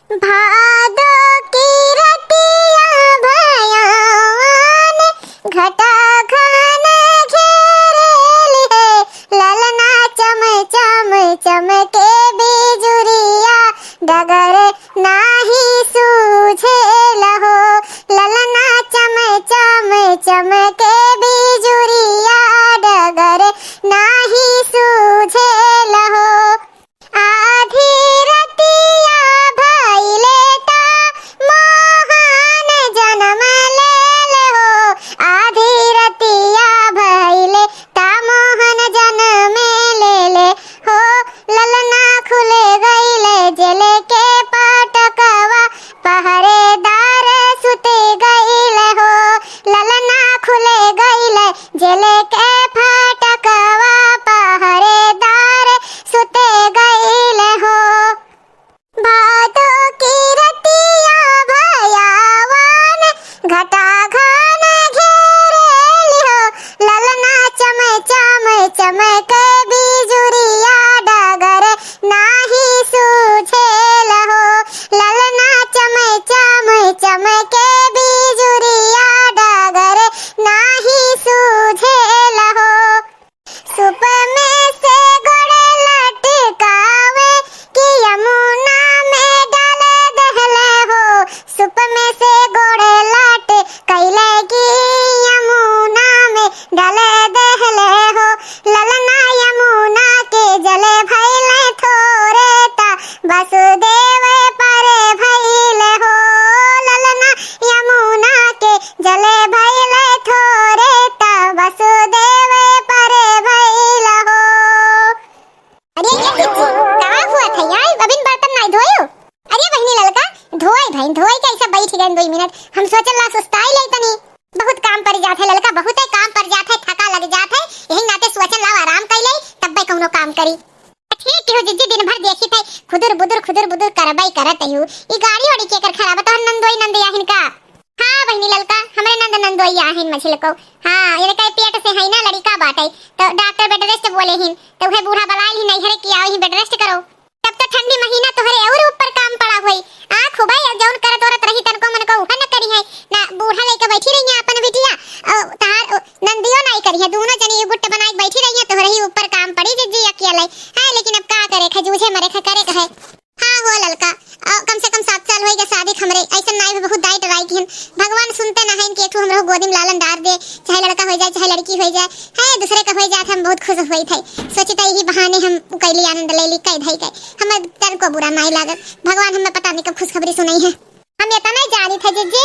भादो की रतिया भयान घटा घन घेरेली है ललना चम चम चमके बिजुरिया डगर नाही सूझे लहो ललना चम चम चमके बिजुरिया डगर नाही सूझे लहो आधी रतिया भइले ता मोहन जन्म ले हो आधी रतिया भइले ता मोहन जन्म ले हो ललना खुले गईले जेले के पटकवा पहरेदार सुते गईले हो ललना खुले गईले जेले के फटकवा पहरेदार सुते गईले हो भादो की रतिया भयावन घटा घन घेरेली हो ललना चम चम चमके बिजुरिया डगर नाही सूझे लहो ललना चम चम चमके बिजुरिया डगर नाही सूझे लहो सुप में से गोड़े लटकावे कि यमुना में डाले दहले हो सुप में से गोड़े लट कैले कि यमुना में डाले दहले हो ललना यमुना के जले भैले थोरे ता वसुदेव परे भैले हो ललना यमुना के जले भैले थोरे ता वसुदेव परे भैले हो अरे ये किच्ची का हुआ था यार अबिन बर्तन नहीं धोयो अरे बहनी ललका धोए भाई धोए कैसे बैठ गए 2 मिनट हम सोचला सुस्ताई ले तनी बहुत काम पर जात है ललका बहुत काम पर जात है थका लग जात है यही नाते सोचन लाओ आराम कर ले तब बे कोनो काम करी ठीक हो जिज्जी दिन भर देखी थे खुदुर बुदुर करबई करत हूं ई गाड़ी वाड़ी के कर खराब तो नंदोई नंद याहिन का हां बहनी ललका हमरे नंदोई याहिन मछल को हां ये कई पेट से है ना लड़का बाटे तो डॉक्टर बेड रेस्ट बोले हिन तो उहे बूढ़ा बलाल ही नहीं हरे कि आओ ही बेड रेस्ट करो तब तो ठंडी महीना तोहरे और ऊपर काम पड़ा होई आ खुबाई जौन करत औरत रही तन को मन को उहा न करी है ना बूढ़ा लेके बैठी रही है अपन बिटिया तार नंदियो नहीं करी है दोनों जनी गुट्ट बनाई बैठी रही है तोहरे ही ऊपर काम पड़ी जिज्जी अकेले है लेकिन अब का करे खजूझे मरे करे कहे हां हो ललका कम से कम 7 साल होई गए शादी हमरे ऐसा नहीं भी बहुत डाइट राई किन भगवान सुनते ना है कि एक हमरो गोदी में लालन डार दे चाहे लड़का हो जाए चाहे लड़की हो जाए है दूसरे का हो जाए हम बहुत खुश होई थे सोचते ही बहाने हम कैली आनंद ले ली कह धई गए हमें तन को बुरा नहीं लागत भगवान हमें पता नहीं कब खुशखबरी सुनाई है हम इतना नहीं जानी थे जिज्जी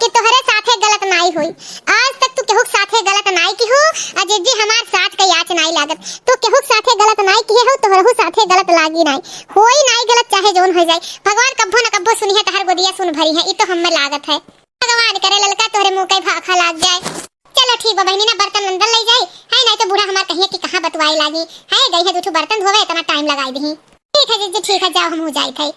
कि तोहरे साथे गलत नहीं हुई आज तक तू केहू साथे गलत नहीं की हो आ जिज्जी हमार साथ के याच नहीं लागत तू केहू साथे गलत नहीं किए हो तोहरहु साथे गलत लागी नहीं होई नहीं गलत चाहे जोन हो जाए भगवान कब्बो न कब्बो सुनी है तहर गोदिया सुन भरी है ई तो हमें लागत है भगवान करे ललका तोहरे मुंह के भाखा लाग जाए चलो ठीक है बहनी ना बर्तन अंदर ले जाए है नहीं तो बूढ़ा हमार कहिए कि कहां बतवाई लागी है गई है दूठो बर्तन धोवे इतना टाइम लगाई दी ठीक है जिज्जी ठीक है जाओ हम हो जाई थे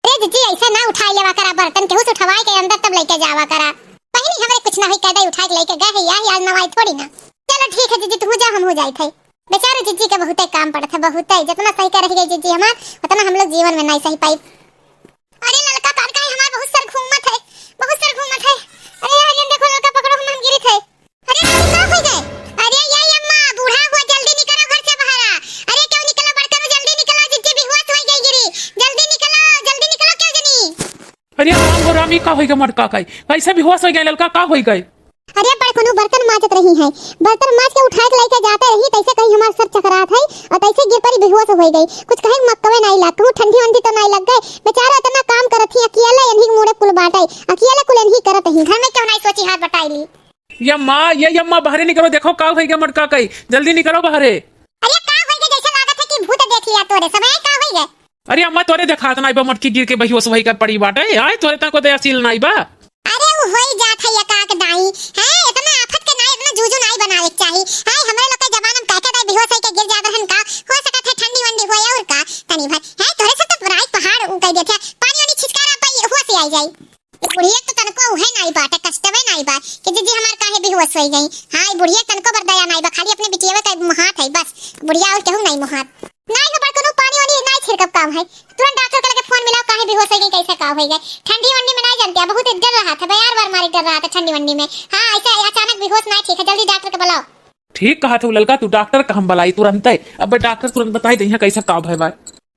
अरे जिज्जी ऐसे ना उठाई लेवा करा बर्तन केहू से उठवाई के अंदर तब लेके जावा करा बहनी हमरे कुछ ना होई कदे उठा के लेके गए है यार आज नवाई थोड़ी ना चलो ठीक है जिज्जी तू जा हम हो जाई थे बेचारे जिज्जी के बहुत काम पड़त है बहुत है जितना सही कर रही है जिज्जी हमार उतना हम लोग जीवन में नहीं सही पाई अरे ललका तार का हमार बहुत सर घूमत है अरे यार देखो ललका पकड़ो हम गिरी थे अरे का हो गए अरे ये अम्मा बूढ़ा हुआ जल्दी निकलो घर से बाहर अरे क्यों निकलो बर्तन में जल्दी निकलो जिज्जी बेहोश हो गई गिरी जल्दी निकलो क्यों जनी अरे राम हो रामी का होई गए मटका काई कैसे भी होश हो गए ललका का होई गए अरे पर कोनो बर्तन माजत रही है बर्तन माज के उठा के लेके जाते रही तैसे कहीं हमार सर चकरात है और तैसे गिर पड़ी बेहोश हो गई कुछ कहे मक्कवे नहीं लग कहूं ठंडी वंडी तो नहीं लग गए बेचारा इतना काम करत ही अकेले इन्हीं मुड़े कुल बाटाई अकेले कुल इन्हीं करत ही घर में क्यों नहीं सोची हाथ बटाई ली यम्मा बाहर निकलो देखो का होई गए मटका काई जल्दी निकलो बाहर अरे का होई गए जैसे लागत है कि भूत देख लिया तोरे समय का होई गए अरे अम्मा तोरे देखात नहीं बा मटकी गिर के बेहोश होई कर पड़ी बाटे आय तोरे तन को दयाशील नहीं बा अरे वो होई जात है एकाक दाई है इतना आफत के नहीं इतना जूजू नहीं बनावे चाहिए है हमरे लोग के जमाना में कहते थे बेहोश होई के गिर जात रहन का हो सकत है ठंडी वंडी होया और का तनी भाई है तोरे से तो बराई पहाड़ कह देथे पानी वानी छिचकारा पाई हो से आई जाई बुढ़िया तो तनको है नहीं बाटे कष्टवे नहीं बा कि जीजी हमार काहे बेहोश होई गई हां बुढ़िया तनको बरदया नहीं बा खाली अपने बिटियावे का मुहात है बस बुढ़िया और केहू नहीं मुहात नहीं खबर कोनो पानी वानी नहीं छिड़कब काम है, तुरंत डॉक्टर के लगे फोन मिलाओ, काहे बेहोश हो गई, कैसे का हो गई। ठंडी वंडी में नहीं जानते, बहुत डर रहा था, बार मारी डर रहा था ठंडी वंडी में। हां ऐसे अचानक बेहोश नहीं ठीक है, जल्दी डॉक्टर को बुलाओ। ठीक कहा तू ललका, तू डॉक्टर का हम बुलाई तुरंत है। अब डॉक्टर तुरंत बताई दे कैसा काम है भाई।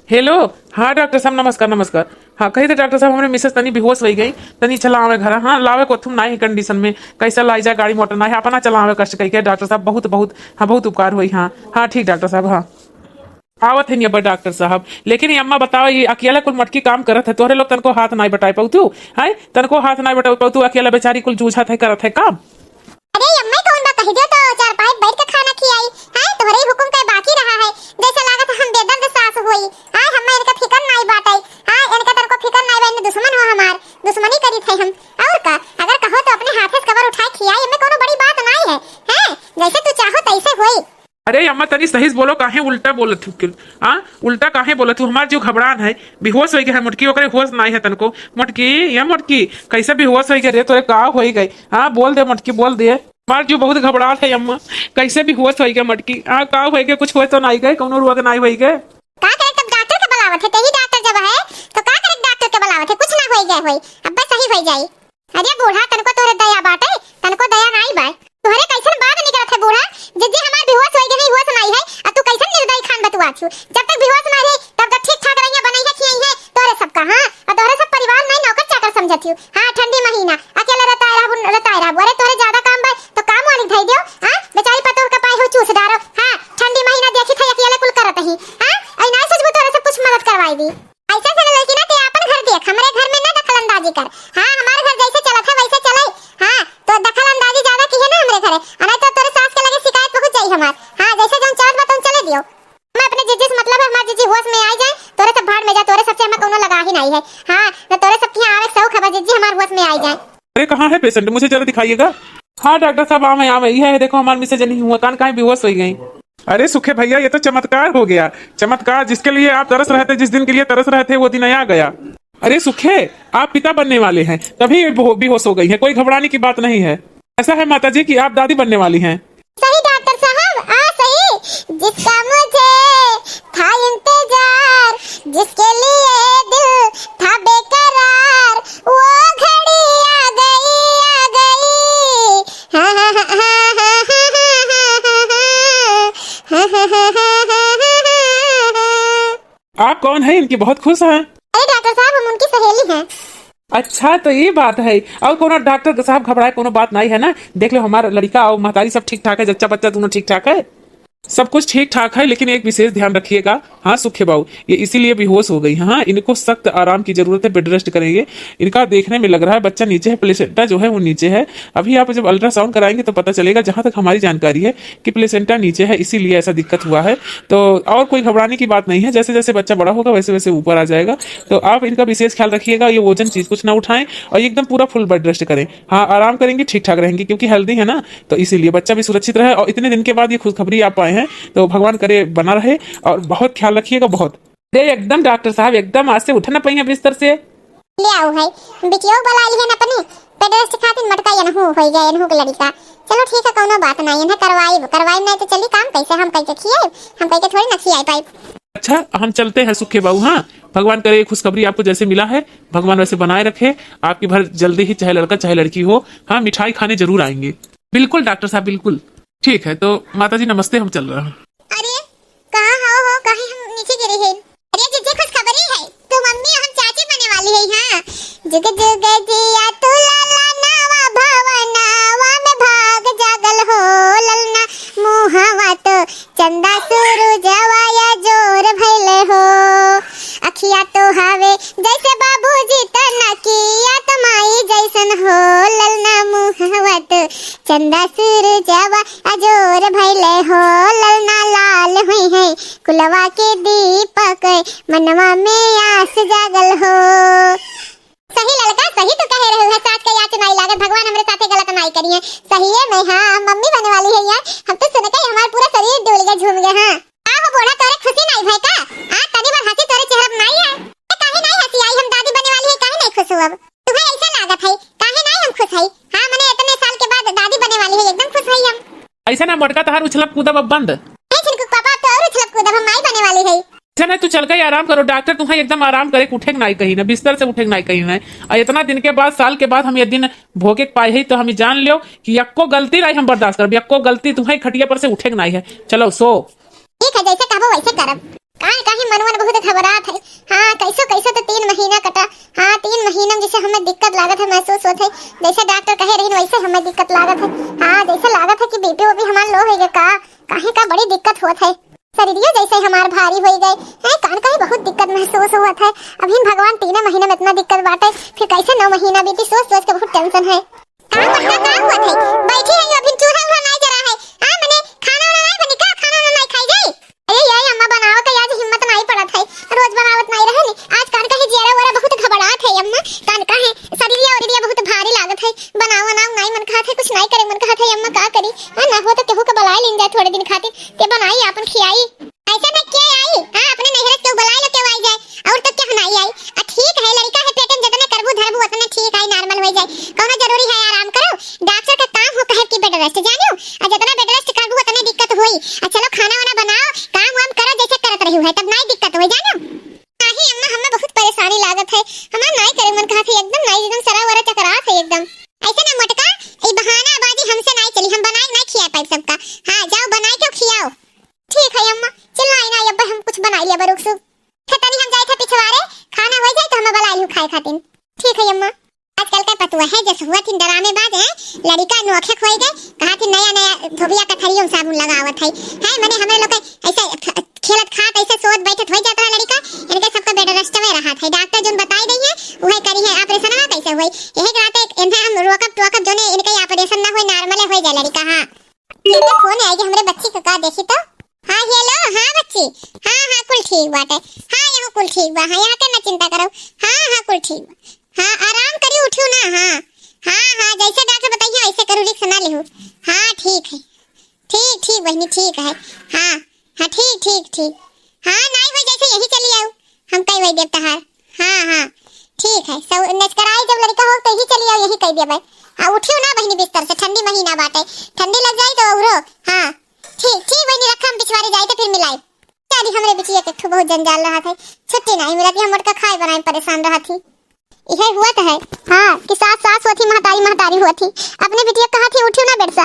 हेलो, हाँ डॉक्टर साहब नमस्कार नमस्कार। हाँ कही थे डॉक्टर साहब, हमारे मिसेस तनी बेहोश हो गई, तनी चला आवे घर। हाँ लावे को तुम नहीं कंडीशन में, कैसा लाई जा गाड़ी मोटर ना है, अपना चला आवे कष्ट कही के डॉक्टर साहब, बहुत बहुत हाँ बहुत उपकार हुई। हाँ हाँ ठीक डॉक्टर साहब। हाँ आवत है नहीं डॉक्टर साहब, लेकिन ये अम्मा बताओ, ये अकेला कुल मटकी काम करत है, तोहरे लोग तनको हाथ नहीं बटाई पाऊ तू है, तनको हाथ नहीं बटाई पाऊ तू, अकेला बेचारी कुल जूझत है करत है काम। अरे अम्मा कौन बा कही दो तो चार पांच बैठ के खाना खियाई है, तोहरे हुकुम का बाकी रहा है, जैसे लागत हम बेदर्द सास होई। हां हम इनका फिकर नहीं बाटाई, हां इनका तनको फिकर नहीं बा, इन दुश्मन हो हमार, दुश्मनी करी थे हम। और का अगर कहो तो अपने हाथ से कवर उठाए खियाई, में कोनो बड़ी बात नहीं है, हैं जैसे तू चाहो तैसे होई। अरे अम्मा तनी सही बोलो, काहे उल्टा बोलत हूँ। हाँ उल्टा काहे बोलत हूँ, हमार जो घबरान है, बेहोश हो गई है मुटकी, ओकरे होश नहीं है तनको। मुटकी ये मुटकी कैसे बेहोश हो गई रे, तोरे का हो गई। हाँ बोल दे मुटकी बोल दे, हमार जो बहुत घबराहट है अम्मा, कैसे बेहोश हो गई मुटकी। हाँ का हो गई, कुछ हो तो नहीं गए, कोनो रोग नहीं हो गए। का करे तब डॉक्टर के बुलावत है, तेही डॉक्टर जब है तो का करे डॉक्टर के बुलावत है, कुछ ना होई गए होई, अब बस सही हो जाई। अरे बूढ़ा तनको तोरे दया बाटे, तनको दया नहीं बा, तोहरे कैसन बात निकलत है बूढ़ा, जिद्दी हमार बेहोश होई गई होश नहीं है, अब तू कैसन निर्दयी खान बतुआ छु, जब तक बेहोश ना रही तब तक ठीक ठाक रहिया बनई है खियाई है तोरे सब का। हां और तोरे सब परिवार नहीं नौकर चाकर समझत हूं। हां ठंडी महीना अकेले रहता रहबो, अरे तोरे ज्यादा काम बा तो काम वाली धई दियो। हां बेचारी पतोर का पाए हो चूस डारो। हां ठंडी महीना देखी थे अकेले कुल करत ही। हां आई ना सोचबो तोरे सब कुछ मदद करवाई दी, ऐसा से लड़की ना ते अपन घर देख, हमरे घर में ना दखल अंदाजी कर। हां हमारे घर जैसे चलत है वैसे चले। हां तो दखल अंदाजी ज्यादा की है ना हमरे घरे, अरे तो तोरे सास के लगे शिकायत पहुंच जाई हमार। हां जैसे जो चाहत बा तुम चले दियो, मैं अपने जिज्जी से मतलब है, हमार जिज्जी होश में आ जाए, तोरे सब भाड़ में जा, तोरे सबसे हमें कोनो लगा ही नहीं है। हां तो तोरे सब की आवे सौ खबर जिज्जी हमार होश में आ जाए। अरे कहाँ है पेशेंट, मुझे जरा दिखाइएगा। हाँ डॉक्टर साहब आवे यह है, देखो हमारे मिसेज नहीं हुआ, कान कहीं बेहोश हो गई। अरे सुखे भैया ये तो चमत्कार हो गया, चमत्कार, जिसके लिए आप तरस रहे थे, जिस दिन के लिए तरस रहे थे वो दिन आ गया। अरे सुखे आप पिता बनने वाले हैं तभी बेहोश हो गई हैं, कोई घबराने की बात नहीं है। ऐसा है माता जी कि आप दादी बनने वाली हैं। सही डॉक्टर साहब, सही, जिसका मुझे था इंतजार, जिसके लिए दिल था बेकरार, वो घड़ी आ गई आ गई। हाँ हाँ हाँ हाँ हाँ आप कौन है इनकी बहुत खुश हैं? अरे डॉक्टर साहब हम उनकी सहेली हैं। अच्छा तो ये बात है, और कोनो डॉक्टर साहब घबराए कोनो बात नहीं है ना, देख लो हमारा लड़का और महतारी सब ठीक ठाक है, जच्चा बच्चा दोनों ठीक ठाक है, सब कुछ ठीक ठाक है, लेकिन एक विशेष ध्यान रखिएगा। हाँ सुखे बाबू ये इसीलिए बेहोश हो गई। हाँ इनको सख्त आराम की जरूरत है, बेड रेस्ट करेंगे। इनका देखने में लग रहा है बच्चा नीचे है, प्लेसेंटा जो है वो नीचे है। अभी आप जब अल्ट्रासाउंड कराएंगे तो पता चलेगा, जहां तक हमारी जानकारी है कि प्लेसेंटा नीचे है, इसीलिए ऐसा दिक्कत हुआ है। तो और कोई घबराने की बात नहीं है, जैसे जैसे बच्चा बड़ा होगा वैसे वैसे ऊपर आ जाएगा। तो आप इनका विशेष ख्याल रखिएगा, ये वजन चीज कुछ ना उठाएं और एकदम पूरा फुल बेड रेस्ट करें। हाँ आराम करेंगे ठीक ठाक रहेंगे, क्योंकि हेल्दी है ना, तो इसीलिए बच्चा भी सुरक्षित रहे। और इतने दिन के बाद ये खुशखबरी आप पाए हैं, तो भगवान करे बना रहे, और बहुत ख्याल रखिएगा बहुत। एकदम डॉक्टर साहब एकदम आज से उठना पाई बिस्तर से। ले आओ है बिटियो बुलाई है ना अपनी बेड रेस्ट खातिर, मटका यन हो गया यन हो के लड़का। चलो ठीक है कोनो बात नहीं है, करवाई नहीं तो चली काम कैसे हम कैसे खियाए, हम कैसे थोड़ी ना खियाए पाई। अच्छा हम चलते हैं सुखे बाबू। हाँ भगवान करे खुशखबरी आपको जैसे मिला है भगवान वैसे बनाए रखे, आपकी भर जल्दी ही चाहे लड़का चाहे लड़की हो। हाँ मिठाई खाने जरूर आएंगे। बिल्कुल डॉक्टर साहब बिल्कुल। ठीक है तो माता जी नमस्ते, हम चल रहे हैं। अरे कहाँ हो कहीं हम नीचे गिरे हैं। अरे जिज्जी खुशखबरी है, तू मम्मी हम चाची बनने वाली है। हाँ जुग जुग जिया तू लाला नावा भवनावा में भाग जागल हो ललना, मुहावा तो चंदा सूरजवा या जोर भइले हो, अखिया तो हावे जैसे बाबूजी तनकिया तमाई जैसन हो ललना, मुहावा तो चंदा सूरजवा अजोर भइले हो ललना, लाल हुई है कुलवा के दीपक मनवा में आस जागल हो। सही लड़का सही तो कह रहे हो, सास का याद नहीं लागत, भगवान हमरे साथे गलत नहीं करिए। सही है मैं हाँ मम्मी बनने वाली है यार, हम तो सुन के हमारा पूरा शरीर डोल गया झूम गया। हाँ आहो बूढ़ा तोरे खुशी नहीं भाई का? हां तनी बार हंसी तोरे चेहरा पे नहीं है, काहे नहीं हंसी आई, हम दादी बनने वाली है काहे नहीं खुश हो? अब तुम्हें ऐसा लागत है काहे नहीं हम खुश है? हां माने इतने साल के बाद दादी बनने वाली है एकदम खुश है हम। ऐसा ना मटका तहार उछलक कूदब अब बंद। नहीं छिलकू पापा तो और उछलक कूदब हम माई बनने वाली है। नहीं तू चल गई आराम करो, डॉक्टर तुम्हें एकदम आराम करे, उठे नहीं कहीं ना, बिस्तर से उठे नहीं कहीं ना। और इतना दिन के बाद, साल के बाद हम ये दिन भोगे पाए ही, तो हम जान लो कि यक्को गलती नहीं हम बर्दाश्त कर, यक्को गलती तुम्हें खटिया पर से उठे नहीं है। चलो सो। ठीक है, जैसे कहो वैसे करब। काहे मनवन बहुत घबरात है। हाँ कैसो कैसो तो 3 महीना कटा। हाँ 3 महीना में जैसे हमें दिक्कत लागत है, महसूस होता है, जैसे डॉक्टर कहे रही वैसे हमें दिक्कत लागत है। हाँ जैसे लागत है कि बीपी वो भी हमारा लो हो गया काहे का बड़ी दिक्कत होत है। शरीरिया जैसे हमार भारी हो गए हैं, कान का बहुत दिक्कत महसूस हुआ था। अभी भगवान 3 महीने में इतना दिक्कत बाटे, फिर कैसे 9 महीना बीती, सोच सोच के बहुत टेंशन है। काम महीना का हुआ था, बैठी है अभी चूल्हा उल्हा नहीं जरा है। हां मैंने खाना वाला नहीं बनी का, खाना वाला नहीं खाई जाई। अरे यार अम्मा बनाओ के आज हिम्मत नहीं पड़त है, रोज बनावत नहीं रहे नी। आज कान का है जियारा वाला बहुत घबरात है अम्मा, कान का है शरीरिया और बहुत भारी लागत है। बनाओ ना नहीं मन खाते, कुछ नहीं करे मन खाते अम्मा का करी। हां ना हो तो केहू के बुला लें जाए थोड़े दिन खातिर, के बनाई अपन खियाई। ऐसा ना क्या आई। हां अपने नहरत के बुला लो के आई जाए, और तक क्या नहीं आई। ठीक है लड़का है, पेट में जितने करबू धरबू उतने ठीक है, नॉर्मल हो जाए। कौनो जरूरी है आराम करो, डॉक्टर का काम हो कहे कि बेड रेस्ट जानो, और जितना बेड रेस्ट करबू उतने दिक्कत होई। चलो खाना वाना बनाओ, काम वाम करो जैसे करत रही है, तब नहीं दिक्कत होई जानो। नहीं अम्मा हमें बहुत परेशानी लागत है, हमार नहीं करे मन कहा थे, एकदम नहीं एकदम सरा वरा चकरात है एकदम। ऐसे ना मटका ए बहाना बाजी हमसे नहीं चली, हम बनाए नहीं खिया पाए सबका। हां जाओ बनाए के खियाओ। ठीक है अम्मा, चल आई ना अब हम कुछ बना लिया बरुक से। खतनी हम जाए थे पिछवाड़े, खाना हो जाए तो हम बुला लियो खाए खातिर। ठीक है अम्मा। आजकल का पतुआ है जैसे हुआ थी डरामे बाज है, लड़का नोखे खोई गए, कहा थी नया नया धोबिया का थरियों साबुन लगावत है मैंने हमें लोग ऐसे खेलत खात ऐसे सोच बैठत हो जाता है लड़का, इनके सबका बेड रेस्ट में रहा था। डॉक्टर जो बताई दी है वही करी है, ऑपरेशन ना कैसे हुई यही कहते इन्हें हम रोकब टोकब जो ने इनके ऑपरेशन ना होई, नॉर्मल हो जाए लड़का। हां इनके फोन आएगी हमरे बच्ची का देखी तो। हां हेलो हां बच्ची, हां कुल ठीक बाटे। हां यहाँ कुल ठीक बा, हां यहाँ के ना चिंता करो। हां कुल ठीक बा, हां आराम करी उठो ना। हां जैसे डॉक्टर बताइए वैसे करो, रिक्स ना लेहू। हां ठीक है, ठीक बहनी ठीक है। हां ठीक। हां नहीं हो जैसे यही चली आओ, हम कई वही देवता हार। हां ठीक है, सब नचकराई जब लड़का हो तो ही चली आओ, यही कह दिया भाई। हां उठियो ना बहनी बिस्तर से, ठंडी महीना बाटे, ठंडी लग जाए तो औरो। हां ठीक बहनी रखा, हम पिछवाड़े जाए तो फिर मिलाई। चारी हमरे बिटिया के ठो बहुत जंजाल रहा था, छुट्टी नहीं मिला थी, हम मटका खाए बनाए परेशान रहा थी। यह हुआ तो है। हाँ कि सास होती, महतारी हुआ थी। अपने बिटिया कहा थी उठियो ना बेड सा।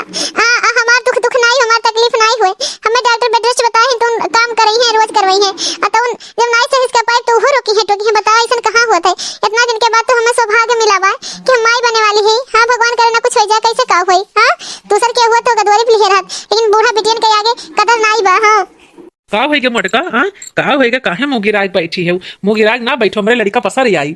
हमार दुख नहीं, हमार तकलीफ नहीं हुए, हमें डॉक्टर बेड रेस्ट बताए हैं, तुम काम कर रही हैं, रोज करवाई हैं। तो जब नहीं सही इसका पाए तो वो रोकी है टोकी है, बताओ ऐसा कहाँ हुआ था। इतना दिन के बाद तो हमें सौभाग्य मिला बा कि हम माई बने वाली है। हाँ भगवान करे ना कुछ हो जाए, कैसे का हुई। हाँ दूसर के हुआ तो गदवारी भी रहत, लेकिन बूढ़ा बिटियन के आगे कदर नहीं बा। हाँ का होएगा मटका, हां का होएगा, काहे मुगिराग बैठी है, मुगिराग ना बैठो, हमरे लड़का पसर आई।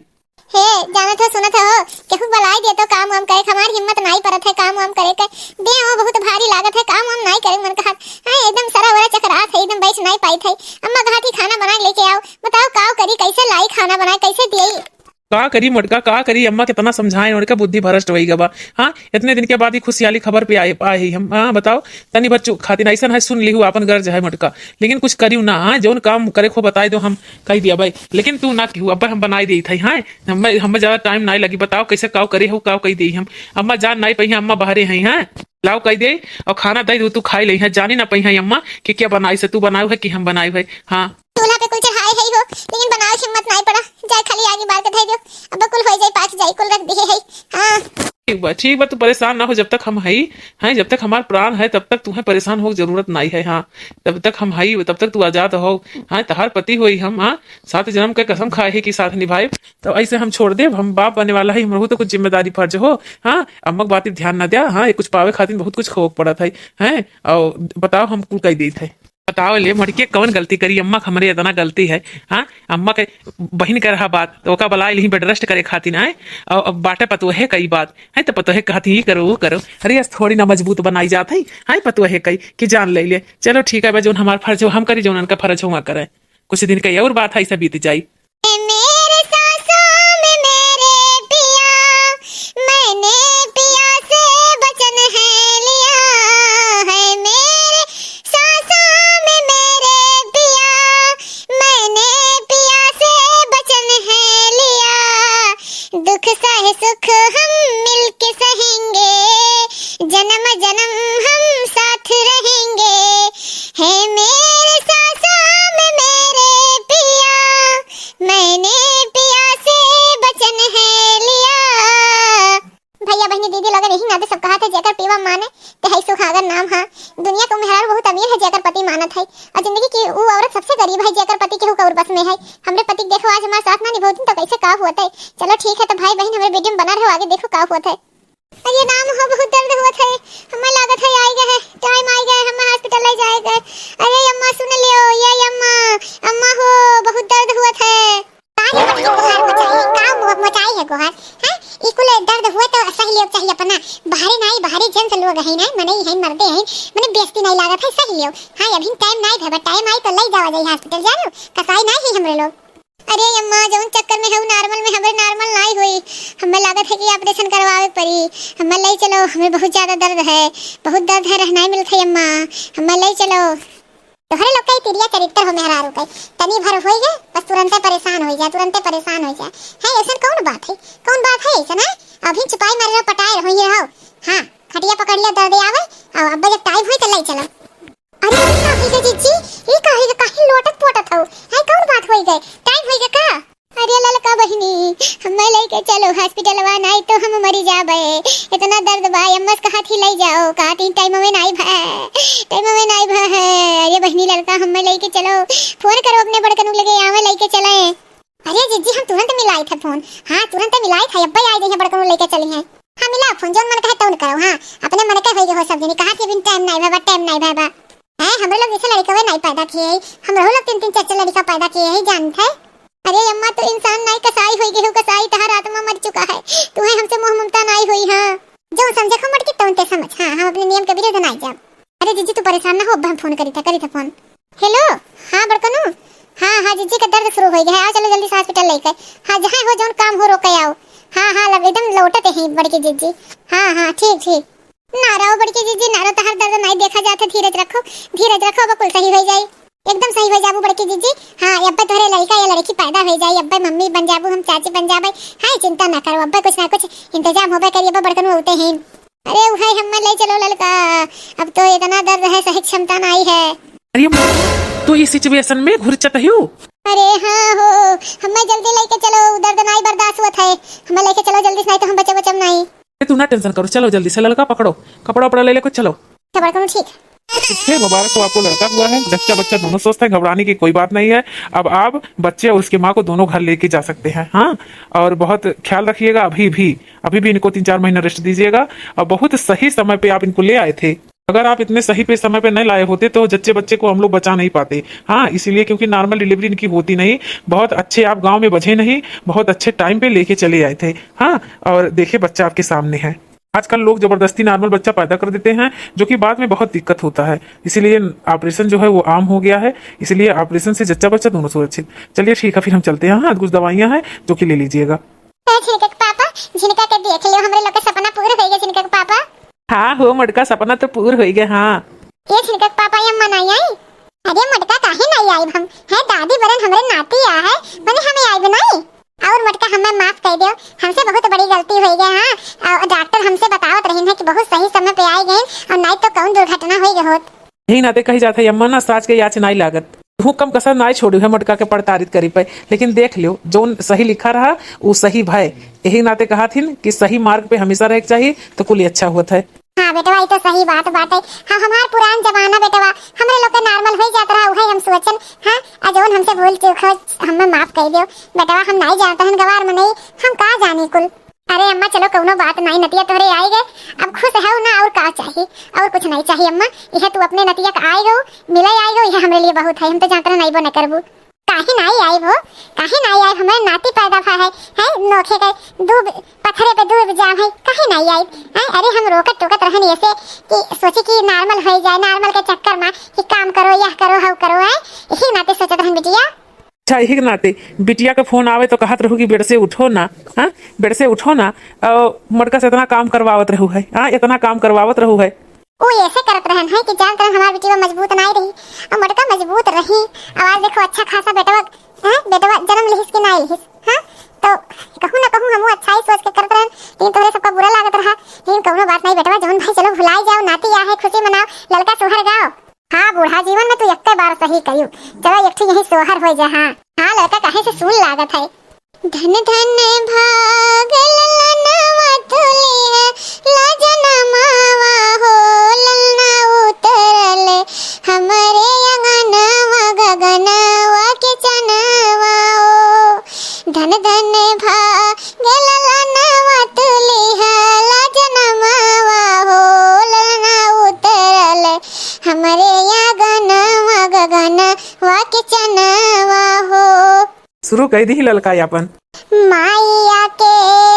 हे जाना था सुना था केहू बुलाई दे तो काम वाम करे, हमारी हिम्मत नहीं पड़त है काम वाम करे के, दे वो बहुत भारी लागत है, काम वाम नहीं करे मन कहा। हां एकदम सरा वरा चकरात है, एकदम बैठ नहीं पाई थी। अम्मा कहा थी खाना बना लेके आओ, बताओ का करी, कैसे लाई खाना बनाए, कैसे दिए। का करी मटका, का करी, अम्मा कितना समझाएं, उनका बुद्धि भ्रष्ट होई गबा। हाँ इतने दिन के बाद ही खुशहाली खबर पे आए हम। हाँ बताओ तनी बच्चों खातिर ऐसा है, सुन ली अपन गर्ज है मटका, लेकिन कुछ करियो ना। हाँ जौन काम करे खो बताई दो, हम कह दिया भाई, लेकिन तू ना कहू, अब हम बनाई दी थी। हाँ हमें ज्यादा टाइम नहीं लगी, बताओ कैसे काव करे हो, काव कह दी हम। अम्मा जान नहीं पही, अम्मा बाहरे हैं। हाँ लाओ कह दे और खाना दे दो, तू खाई ले। जानी ना पही अम्मा कि क्या बनाई से, तू बनाऊ है कि हम बनाई है। हाँ चूल्हा पे कुल चढ़ाए है हो, लेकिन बनाओ हिम्मत नहीं पड़ा, जाए खाली आगे बार के धई दो, अब कुल हो जाए पाक जाए, कुल रख दिए है। हां ठीक बा, तू परेशान ना हो, जब तक हम हैं जब तक हमारा प्राण है तब तक तुम्हें परेशान हो जरूरत नहीं है। हाँ तब तक हम है, तब तक तू आजाद हो। हाँ तहार पति होई हम। हाँ 7 जन्म के कसम खाए है कि साथ निभाए, तो ऐसे हम छोड़ दे, हम बाप बने वाला है, हम तो कुछ जिम्मेदारी फर्ज हो। हाँ अम्मा बात ध्यान ना दिया। हाँ कुछ पावे खातिर बहुत कुछ खोक पड़ा था। हैं और बताओ हम कुल कह दी थे, बताओ ले मड़के कौन गलती करी, अम्मा हमरे इतना गलती है। हाँ अम्मा के बहन के रहा बात तो ओका बलाई ली बेड रेस्ट करे खातिर है, और बाटे पतो है कई बात है, तो पतो है कहती ही करो वो करो। अरे थोड़ी ना मजबूत बनाई जात है। हाँ पतो है कई कि जान ले ले, चलो ठीक है जो हमारा फर्ज हो हम करी, जो उनका फर्ज हो करे। कुछ दिन कई और बात है, ऐसा बीत जाये। दुख सह सुख हम मिलके सहेंगे, जन्म जन्म हम साथ रहेंगे। है मेरे सांसों में मेरे नाते सब कहा था जेकर पीवा माने ते है सुहागन नाम हा। दुनिया को मेहरारू बहुत अमीर है जेकर पति मानत है, और जिंदगी की वो औरत सबसे गरीब है जेकर पति केहू कौर बस में है। हमरे पति देखो आज हमारे साथ ना निभावती तो कैसे का हुआ है। चलो ठीक है तो भाई बहन हमारे वीडियो में बना रहो, आगे देखो का हुआ है। अरे नाम हो बहुत दर्द हुआ है, हमें लागत है आई गए टाइम आई गए, हम हॉस्पिटल ले जाए गए। अरे अम्मा सुन लियो, ये अम्मा अम्मा हो बहुत दर्द हुआ है। काहे पति गोहार मचाई का मचाई है गोहार हैं, इकुल दर्द हुआ तो सही लियो चाहिए अपना, बाहरी नहीं बाहरी जन से लोग है नहीं मने है मरते हैं मने बेइज्जती नहीं लागत है सही लियो। हां अभी टाइम नहीं है, टाइम आई तो ले जावा जाई हॉस्पिटल जानो कसाई नहीं है हमरे लोग। अरे अम्मा जौन चक्कर में है नॉर्मल में हमरे नॉर्मल नहीं हुई, हमें लागत है कि ऑपरेशन करवावे पड़ी। हमें ले चलो, हमें बहुत ज्यादा दर्द है, बहुत दर्द है, रहना ही मिलत है अम्मा, हमें ले चलो। तोहरे लोग कई तिरिया चरित्र हो मेहरारू कई तनी भर होई गए बस तुरंत परेशान हो जाए, तुरंत परेशान हो जाए है। ऐसा कौन बात है, कौन बात है ऐसा ना, अभी छुपाई मारे रहो पटाए रहो ये रहो। हां खटिया पकड़ लिया दर्द आवे और अब जब टाइम होई तो ले चलो। अरे काहे के जीजी ये काहे लोटत पोटत हो है, कौन बात होई गए टाइम होई गए का। अरे ललका बहिनी हमें लेके चलो हॉस्पिटल वा नहीं तो हम मरी जाबे, इतना दर्द बा अम्मा से कहा थी ले जाओ, कहा थी टाइम में नहीं है। अरे बहिनी ललका हमें लेके चलो, फोन करो अपने बड़कन लगे आवे लेके चले। अरे जीजी हम तुरंत मिलाए थे फोन, हां तुरंत मिलाए थे, अब्बा आई गए बड़कन लेके चली हैं। हां मिला फोन जोन मन कहे तौन करो, हां अपने मन के होई हो सब जनी कहा थी बिन टाइम नहीं भाई है। हमरे लोग ऐसे लड़के नहीं पैदा किए, हम लोग 3-3 4-4 लड़का पैदा किए हैं जानते है। अरे अम्मा तो इंसान नहीं कसाई होई गेहूं कसाई तहर आत्मा मर चुका है, तुम्हें हमसे मोह ममता नहीं हुई। हां जो समझे खो मट के तोनते समझ, हां हम अपने नियम के विरुद्ध नहीं जाब। अरे जीजी तू परेशान ना हो, अब हम फोन करी था फोन। हेलो हां बड़कनू हां जीजी का दर्द शुरू हो गया है, आओ चलो जल्दी से हॉस्पिटल लेके। हां जहां हो जोन काम हो रोके आओ। हां एकदम लौटते हैं बड़की जीजी। हां ठीक नाराओ बड़की जीजी नारो तहर दर्द नहीं देखा जाता, धीरज रखो बकुल सही हो जाए, एकदम सही हो जाबू बड़की जीजी। हां अब्बा तोरे लड़का या लड़की पैदा हो जाए, अब्बा मम्मी बन जाबू, हम चाची बन जाबे। हां चिंता ना करो अब्बा कुछ ना कुछ इंतजाम होबे करिए, अब्बा बड़कन होते हैं। अरे भाई हम ले चलो लड़का, अब तो इतना दर्द है सही क्षमता नहीं है। अरे तो इस सिचुएशन में घुरचत हो। अरे हां हो हमें जल्दी लेके चलो, दर्द नहीं बर्दाश्त होता है, हमें लेके चलो जल्दी से नहीं तो हम बचे नहीं। तू ना टेंशन करो, चलो जल्दी से लड़का पकड़ो, कपड़ा उपड़ा ले कुछ चलो। ठीक है मुबारक हो आपको लड़का हुआ है, बच्चा दोनों स्वस्थ है, घबराने की कोई बात नहीं है। अब आप बच्चे और उसकी माँ को दोनों घर लेके जा सकते हैं। हाँ और बहुत ख्याल रखिएगा, अभी भी इनको 3-4 महीना रेस्ट दीजिएगा। और बहुत सही समय पे आप इनको ले आए थे, अगर आप इतने सही पे समय पे नहीं लाए होते तो जच्चे बच्चे को हम लोग बचा नहीं पाते। हाँ इसीलिए क्योंकि नॉर्मल डिलीवरी इनकी होती नहीं, बहुत अच्छे आप गांव में बचे नहीं, बहुत अच्छे टाइम पे लेके चले आए थे। हाँ और देखिए बच्चा आपके सामने है। आजकल लोग जबरदस्ती नॉर्मल बच्चा पैदा कर देते हैं जो कि बाद में बहुत दिक्कत होता है, इसीलिए ऑपरेशन जो है वो आम हो गया है, इसलिए ऑपरेशन से जच्चा बच्चा दोनों सुरक्षित। चलिए ठीक है फिर हम चलते हैं, हाँ कुछ दवाइयाँ हैं जो कि ले लीजिएगा। पापा जिनका के देख लियो हमरे लोग का सपना पूरा हो गया जिनका पापा। हाँ हो मटका सपना तो पूरा हो गया। हाँ ये जिनका पापा ये मनाई आई। अरे मटका काहे नहीं आई हम है दादी बरन हमरे नाती आ है मने हमें आई बनाई और मटका हमें माफ कर दो, हमसे बहुत बड़ी गलती हो गई। हां और डॉक्टर हमसे बतावत रही है कि बहुत सही समय पे आई गए और नहीं तो कौन दुर्घटना हो गई होत। यही नाते कही जाते अम्मा ना साज के याच नहीं लागत, हुक्म कसर नहीं छोड़ी है मटका के प्रताड़ित करी पे, लेकिन देख लियो जो सही लिखा रहा वो सही भाई। यही नाते कहा थी कि सही मार्ग पे हमेशा रह चाहिए तो कुल अच्छा होता है। हाँ बेटवा ये तो सही बात है। हाँ हमार पुरान जमाना बेटवा हमरे लोग के नॉर्मल हो जात रहा उहे हम सोचन। हाँ अजोन हमसे भूल चूक हो हमें माफ कर दियो बेटवा, हम नहीं जानते हैं गवार में नहीं, हम का जाने कुल। अरे अम्मा चलो कोनो बात नहीं, नतिया तोहरे आई गए अब खुश है ना, और का चाहिए और कुछ नहीं चाहिए अम्मा। यह तू अपने नतिया का आई गो मिले आई गो, यह हमरे लिए बहुत है, हम तो जानते नहीं वो न करबू। काहे नहीं आई वो काहे नहीं आई, हमारे नाती पैदा भा है नोखे के दूब पत्थरे पे दूब जाम है, काहे नहीं आई है। अरे हम रोकत टोकत रहन ऐसे कि सोचे कि नॉर्मल हो जाए, नॉर्मल के चक्कर में कि काम करो यह करो हव करो है, इसी नाते सोचत रहन बिटिया। अच्छा यही के नाते बिटिया का फोन आवे तो कहत रहू कि बेड से उठो ना, हाँ बेड से उठो ना, मटका से इतना काम करवावत रहू है, हाँ इतना काम करवावत रहू है। वो ऐसे करत रहन है कि जान तरह हमार बेटी मजबूत नहीं रही और मटका मजबूत रही। आवाज देखो अच्छा खासा बेटवा जन्म लिहिस कि नहीं लिहिस। हाँ तो कहूँ ना कहूँ हम अच्छा ही सोच के करत रहन, लेकिन तोरे सबका बुरा लागत रहा। लेकिन कोनो बात नहीं बेटवा, जौन भाई चलो भुलाई जाओ, नाती आ है खुशी मनाओ, लड़का सोहर गाओ। हाँ बूढ़ा जीवन में तू एक बार सही करियो, चलो एक यही सोहर हो जा। हाँ लड़का काहे से सुन लागत है। धन धन भाग ललनवा तुलिया लाजना कह दी ललका अपन। माइया के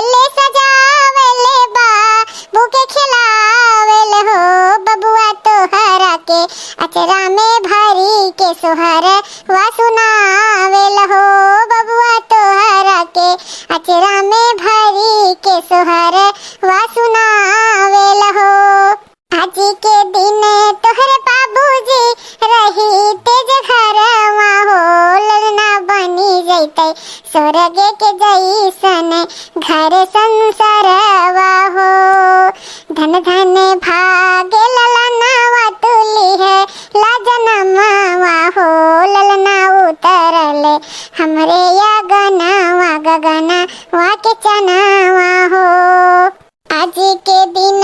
ले सजावेले बा बुके खिलावेले हो बबुआ तोहरा के अचरा में भरी के सोहर वा सुनावेल हो बबुआ तोहरा के अचरा में भरी के सोहर वा सुनावेल हो। आज के दिन तोहरे बाबूजी रही तेज घरवा हो ललना बनी जैते स्वर्ग के जैसन घर संसारवा हो। धन धन भागे ललनावा तुली है लाजनमावा हो ललना उतरले हमरे या गनावा गगना वा के चनावा हो। आज के दिन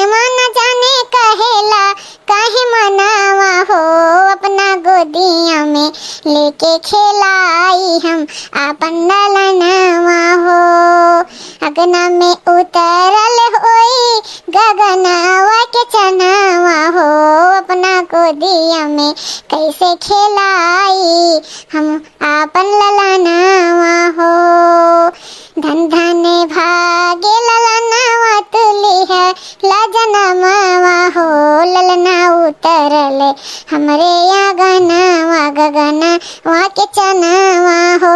मन जाने कहेला काहे मनावा हो अपना गोदिया में लेके खेलाई हम आपन ललनावा हो। अगना में उतरल होई गगनावा के चनावा हो अपना गोदिया में कैसे खेलाई हम आपन ललनावा हो। धन धन भागे ललनावा तुली है लाजनमावा हो ललना उतरले हमरे या गनावा गगना वहाँ के चनावा हो।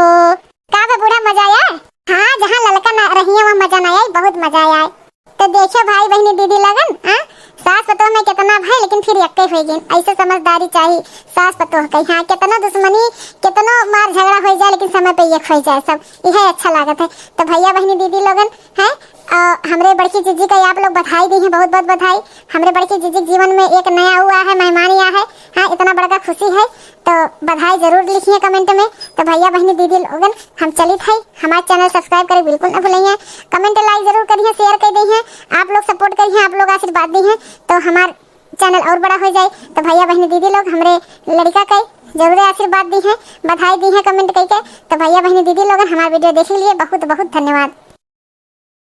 का बे बूढ़ा मजा आया? हाँ, जहाँ ललका ना रही है वहाँ मजा ना आया, बहुत मजा आया। तो देखो भाई बहनी दीदी लगन सास पतोह में कितना भाई लेकिन फिर यक्के हो गए। ऐसे समझदारी चाहिए सास पतोह कही। हाँ, कितना दुश्मनी कितना मार झगड़ा हो जाए लेकिन समय पे एक हो जाए, सब यह अच्छा लागत है। तो भैया बहनी दीदी लोगन है हमरे बड़की जीजी का आप लोग बधाई दी है, बहुत बहुत बधाई। हमरे बड़की जीजी जीवन में एक नया हुआ है, मेहमान आया है। हाँ, इतना बड़ा खुशी है तो बधाई जरूर लिखिए कमेंट में। तो भैया बहनी दीदी लोगन हम चलित है, हमारे चैनल सब्सक्राइब करें बिल्कुल न भूलिए, कमेंट लाइक जरूर करिए, शेयर कर दी है। आप लोग सपोर्ट करिए, आप लोग आशीर्वाद दी है तो हमारा चैनल और बड़ा हो जाए। तो भैया बहनी दीदी लोग हमरे लड़का का जरूर आशीर्वाद दी है, बधाई दी है कमेंट करके। तो भैया बहनी दीदी लोग हमारा वीडियो देख लीजिए, बहुत बहुत धन्यवाद।